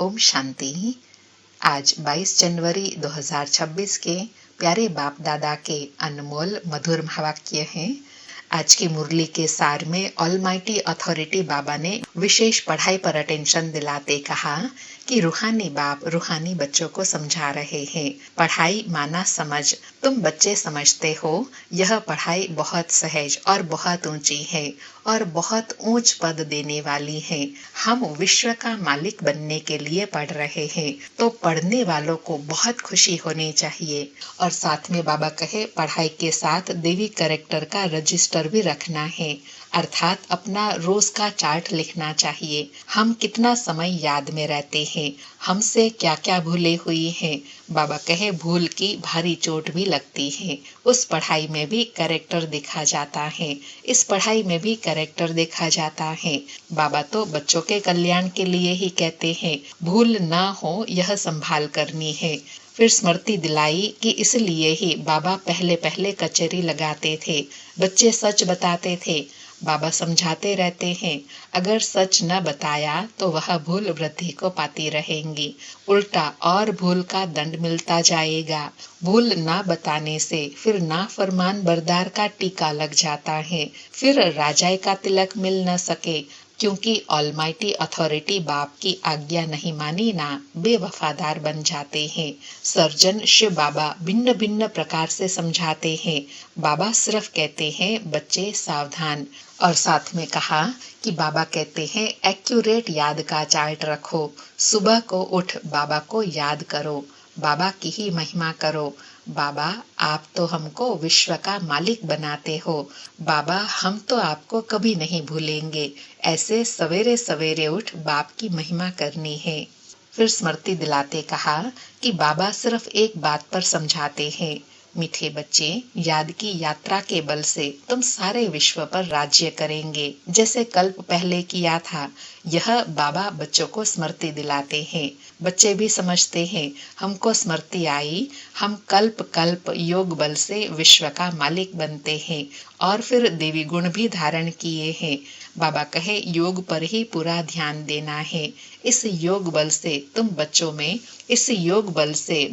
ओम शांति। आज 22 जनवरी 2026 के प्यारे बाप दादा के अनमोल मधुर महावाक्य हैं। आज की मुरली के सार में ऑलमाइटी अथॉरिटी बाबा ने विशेष पढ़ाई पर अटेंशन दिलाते कहा कि रूहानी बाप रूहानी बच्चों को समझा रहे हैं। पढ़ाई माना समझ, तुम बच्चे समझते हो यह पढ़ाई बहुत सहज और बहुत ऊंची है और बहुत ऊंच पद देने वाली है। हम विश्व का मालिक बनने के लिए पढ़ रहे हैं, तो पढ़ने वालों को बहुत खुशी होनी चाहिए। और साथ में बाबा कहे पढ़ाई के साथ देवी कैरेक्टर का रजिस्टर भी रखना है, अर्थात अपना रोज का चार्ट लिखना चाहिए। हम कितना समय याद में रहते हैं, हमसे क्या क्या भूले हुई हैं। बाबा कहे भूल की भारी चोट भी लगती है। उस पढ़ाई में भी कैरेक्टर देखा जाता है, इस पढ़ाई में भी कैरेक्टर देखा जाता है। बाबा तो बच्चों के कल्याण के लिए ही कहते हैं, भूल ना हो यह संभाल करनी है। फिर स्मृति दिलाई कि इसलिए ही बाबा पहले पहले कचहरी लगाते थे, बच्चे सच बताते थे। बाबा समझाते रहते हैं, अगर सच न बताया तो वह भूल वृद्धि को पाती रहेंगी, उल्टा और भूल का दंड मिलता जाएगा। भूल ना बताने से फिर ना फरमान बरदार का टीका लग जाता है, फिर राजाए का तिलक मिल न सके, क्योंकि ऑलमाइटी अथॉरिटी बाप की आज्ञा नहीं मानी ना, बेवफादार बन जाते हैं। सर्जन शिव बाबा भिन्न भिन्न प्रकार से समझाते हैं। बाबा सिर्फ कहते हैं बच्चे सावधान। और साथ में कहा कि बाबा कहते हैं एक्यूरेट याद का चार्ट रखो, सुबह को उठ बाबा को याद करो, बाबा की ही महिमा करो। बाबा आप तो हमको विश्व का मालिक बनाते हो, बाबा हम तो आपको कभी नहीं भूलेंगे। ऐसे सवेरे सवेरे उठ बाप की महिमा करनी है। फिर स्मृति दिलाते कहा कि बाबा सिर्फ एक बात पर समझाते हैं, मीठे बच्चे याद की यात्रा के बल से तुम सारे विश्व पर राज्य करेंगे, जैसे कल्प पहले किया था। यह बाबा बच्चों को स्मृति दिलाते हैं। बच्चे भी समझते हैं हमको स्मृति आई, हम कल्प कल्प योग बल से विश्व का मालिक बनते हैं और फिर देवी गुण भी धारण किए हैं। बाबा कहे योग पर ही पूरा ध्यान देना है। इस योग बल से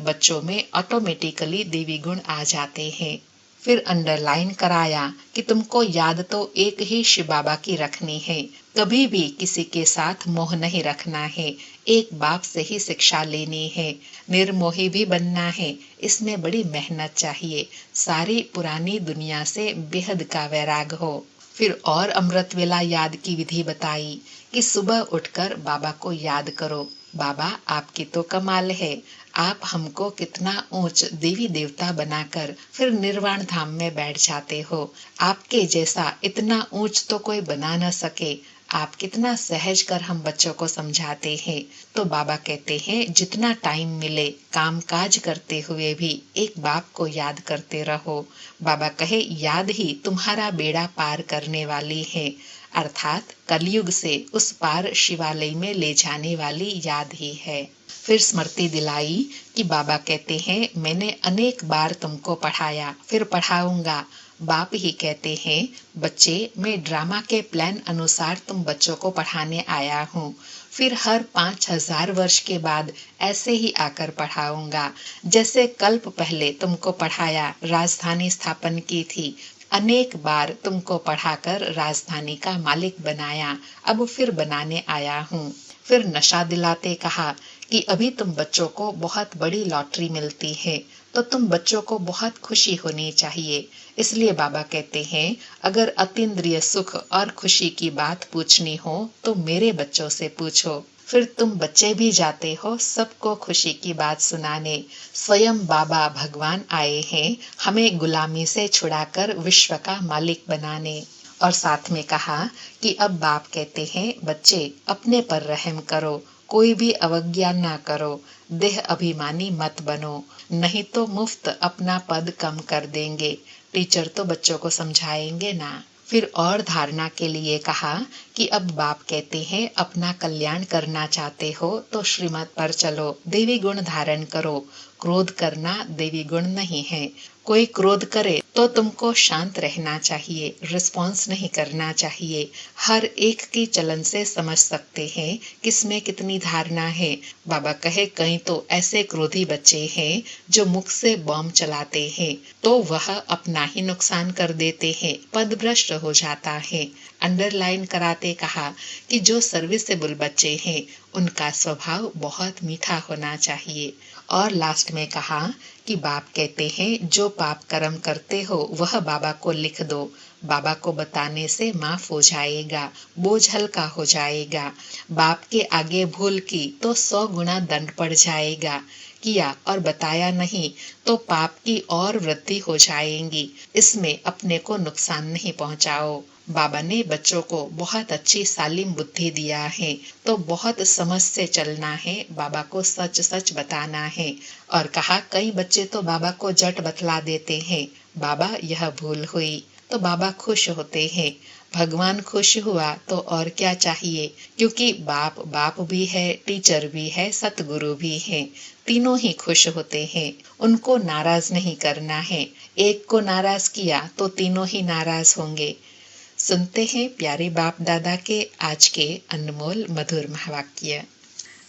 बच्चों में ऑटोमेटिकली देवी गुण आ जाते हैं। फिर अंडरलाइन कराया कि तुमको याद तो एक ही शिव बाबा की रखनी है, कभी भी किसी के साथ मोह नहीं रखना है, एक बाप से ही शिक्षा लेनी है, निर्मोही भी बनना है। इसमें बड़ी मेहनत चाहिए, सारी पुरानी दुनिया से बेहद का वैराग हो। फिर और अमृत वेला याद की विधि बताई कि सुबह उठकर बाबा को याद करो, बाबा आपकी तो कमाल है, आप हमको कितना ऊंच देवी देवता बनाकर फिर निर्वाण धाम में बैठ जाते हो। आपके जैसा इतना ऊंच तो कोई बना न सके। आप कितना सहज कर हम बच्चों को समझाते हैं। तो बाबा कहते हैं जितना टाइम मिले काम काज करते हुए भी एक बाप को याद करते रहो। बाबा कहे याद ही तुम्हारा बेड़ा पार करने वाली है, अर्थात कलयुग से उस पार शिवालय में ले जाने वाली याद ही है। फिर स्मृति दिलाई कि बाबा कहते हैं मैंने अनेक बार तुमको पढ़ाया, फिर पढ़ाऊंगा। बाप ही कहते हैं बच्चे मैं ड्रामा के प्लान अनुसार तुम बच्चों को पढ़ाने आया हूँ, फिर हर 5000 वर्ष के बाद ऐसे ही आकर पढ़ाऊंगा। जैसे कल्प पहले तुमको पढ़ाया, राजधानी स्थापन की थी, अनेक बार तुमको पढ़ाकर राजधानी का मालिक बनाया, अब फिर बनाने आया हूँ। फिर नशा दिलाते कहा कि अभी तुम बच्चों को बहुत बड़ी लॉटरी मिलती है, तो तुम बच्चों को बहुत खुशी होनी चाहिए। इसलिए बाबा कहते हैं अगर अतीन्द्रिय सुख और खुशी की बात पूछनी हो तो मेरे बच्चों से पूछो। फिर तुम बच्चे भी जाते हो सबको खुशी की बात सुनाने। स्वयं बाबा भगवान आए हैं हमें गुलामी से छुड़ाकर विश्व का मालिक बनाने। और साथ में कहा कि अब बाप कहते हैं बच्चे अपने पर रहम करो, कोई भी अवज्ञा ना करो, देह अभिमानी मत बनो, नहीं तो मुफ्त अपना पद कम कर देंगे। टीचर तो बच्चों को समझाएंगे ना। फिर और धारणा के लिए कहा कि अब बाप कहते हैं अपना कल्याण करना चाहते हो तो श्रीमत पर चलो, देवी गुण धारण करो। क्रोध करना देवी गुण नहीं है। कोई क्रोध करे तो तुमको शांत रहना चाहिए, रिस्पॉन्स नहीं करना चाहिए। हर एक की चलन से समझ सकते हैं किसमें कितनी धारणा है। बाबा कहे कहीं तो ऐसे क्रोधी बच्चे हैं जो मुख से बॉम्ब चलाते हैं तो वह अपना ही नुकसान कर देते हैं, पदभ्रष्ट हो जाता है। अंडरलाइन कराते कहा कि जो सर्विसेबल बच्चे हैं उनका स्वभाव बहुत मीठा होना चाहिए। और लास्ट में कहा कि बाप कहते हैं जो पाप कर्म करते हो वह बाबा को लिख दो, बाबा को बताने से माफ हो जाएगा, बोझ हल्का हो जाएगा। बाप के आगे भूल की तो 100 गुना दंड पड़ जाएगा, किया और बताया नहीं तो पाप की और वृद्धि हो जाएगी। इसमें अपने को नुकसान नहीं पहुंचाओ। बाबा ने बच्चों को बहुत अच्छी सालिम बुद्धि दिया है तो बहुत समझ से चलना है, बाबा को सच सच बताना है। और कहा कई बच्चे तो बाबा को जट बतला देते हैं, बाबा यह भूल हुई, तो बाबा खुश होते हैं। भगवान खुश हुआ तो और क्या चाहिए, क्योंकि बाप बाप भी है, टीचर भी है, सतगुरु भी है, तीनों ही खुश होते हैं। उनको नाराज नहीं करना है, एक को नाराज किया तो तीनों ही नाराज होंगे। सुनते हैं प्यारे बाप दादा के आज के अनमोल मधुर महावाक्य।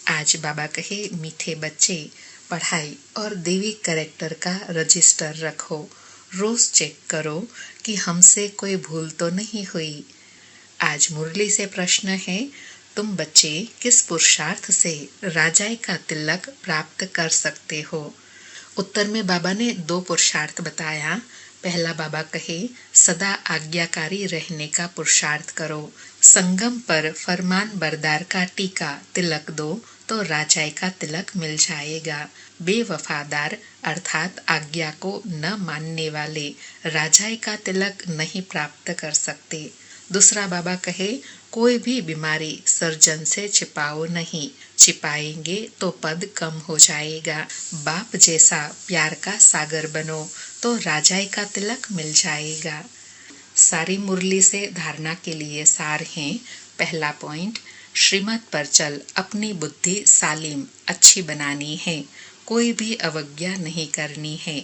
आज बाबा कहे मीठे बच्चे, पढ़ाई और देवी कैरेक्टर का रजिस्टर रखो, रोज चेक करो कि हमसे कोई भूल तो नहीं हुई। आज मुरली से प्रश्न है, तुम बच्चे किस पुरुषार्थ से राजाई का तिलक प्राप्त कर सकते हो। उत्तर में बाबा ने 2 पुरुषार्थ बताया। पहला बाबा कहे सदा आज्ञाकारी रहने का पुरुषार्थ करो, संगम पर फरमान बरदार का टीका तिलक दो तो राजाई का तिलक मिल जाएगा। बेवफादार अर्थात आज्ञा को न मानने वाले राजाई का तिलक नहीं प्राप्त कर सकते। दूसरा बाबा कहे कोई भी बीमारी सर्जन से छिपाओ नहीं, छिपाएंगे तो पद कम हो जाएगा। बाप जैसा प्यार का सागर बनो तो राजाई का तिलक मिल जाएगा। सारी मुरली से धारणा के लिए सार हैं। पहला पॉइंट, श्रीमत पर चल, अपनी बुद्धि सालिम अच्छी बनानी है, कोई भी अवज्ञा नहीं करनी है।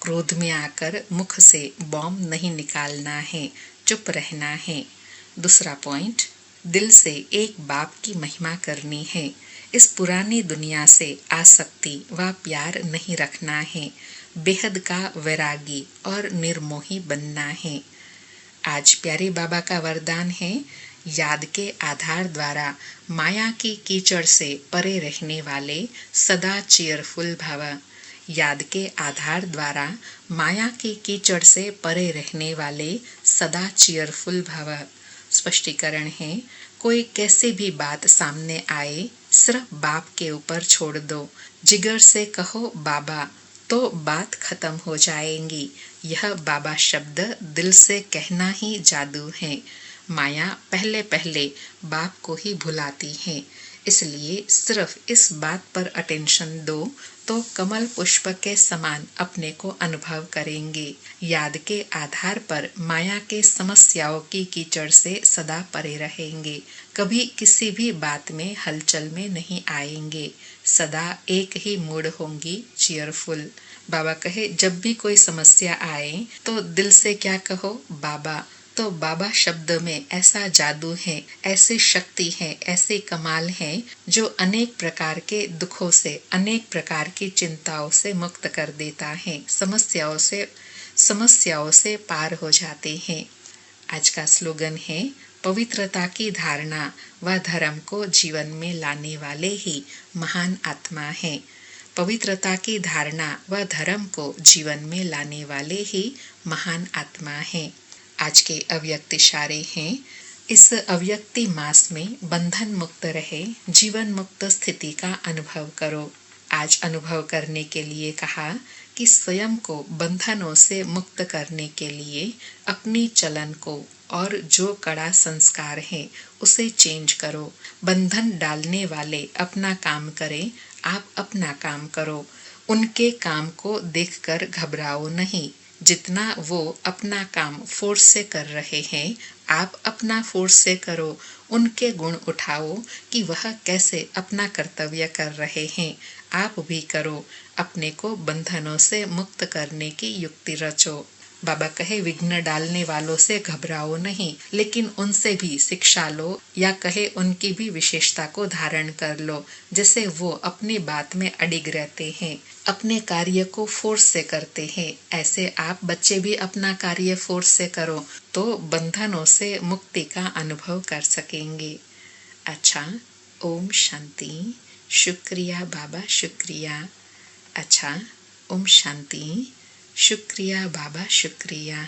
क्रोध में आकर मुख से बॉम्ब नहीं निकालना है, चुप रहना है। दूसरा पॉइंट, दिल से एक बाप की महिमा करनी है, इस पुरानी दुनिया से आसक्ति व प्यार नहीं रखना है, बेहद का वैरागी और निर्मोही बनना है। आज प्यारे बाबा का वरदान है, याद के आधार द्वारा माया की कीचड़ से परे रहने वाले सदा चेयरफुल भव। याद के आधार द्वारा माया की कीचड़ से परे रहने वाले सदा चेयरफुल भव। स्पष्टीकरण है, कोई कैसे भी बात सामने आए सिर्फ बाप के ऊपर छोड़ दो, जिगर से कहो बाबा तो बात खत्म हो जाएगी। यह बाबा शब्द दिल से कहना ही जादू है। माया पहले पहले बाप को ही भुलाती है, इसलिए सिर्फ इस बात पर अटेंशन दो तो कमल पुष्प के समान अपने को अनुभव करेंगे। याद के आधार पर माया के समस्याओं की कीचड़ से सदा परे रहेंगे, कभी किसी भी बात में हलचल में नहीं आएंगे, सदा एक ही मूड होंगी, चीयरफुल। बाबा कहे जब भी कोई समस्या आए तो दिल से क्या कहो, बाबा। तो बाबा शब्द में ऐसा जादू है, ऐसी शक्ति है, ऐसे कमाल है जो अनेक प्रकार के दुखों से, अनेक प्रकार की चिंताओं से मुक्त कर देता है, समस्याओं से पार हो जाते हैं। आज का स्लोगन है, पवित्रता की धारणा व धर्म को जीवन में लाने वाले ही महान आत्मा है। पवित्रता की धारणा व धर्म को जीवन में लाने वाले ही महान आत्मा है। आज के अव्यक्त इशारे हैं, इस अव्यक्ति मास में बंधन मुक्त रहे, जीवन मुक्त स्थिति का अनुभव करो। आज अनुभव करने के लिए कहा कि स्वयं को बंधनों से मुक्त करने के लिए अपनी चलन को और जो कड़ा संस्कार है उसे चेंज करो। बंधन डालने वाले अपना काम करें, आप अपना काम करो। उनके काम को देखकर घबराओ नहीं, जितना वो अपना काम फोर्स से कर रहे हैं आप अपना फोर्स से करो, उनके गुण उठाओ कि वह कैसे अपना कर्तव्य कर रहे हैं। आप भी करो, अपने को बंधनों से मुक्त करने की युक्ति रचो। बाबा कहे विघ्न डालने वालों से घबराओ नहीं, लेकिन उनसे भी शिक्षा लो, या कहे उनकी भी विशेषता को धारण कर लो, जैसे वो अपनी बात में अडिग रहते हैं, अपने कार्य को फोर्स से करते हैं। ऐसे आप बच्चे भी अपना कार्य फोर्स से करो तो बंधनों से मुक्ति का अनुभव कर सकेंगे। अच्छा, ओम शांति। शुक्रिया बाबा, शुक्रिया। अच्छा, ओम शांति। शुक्रिया बाबा, शुक्रिया।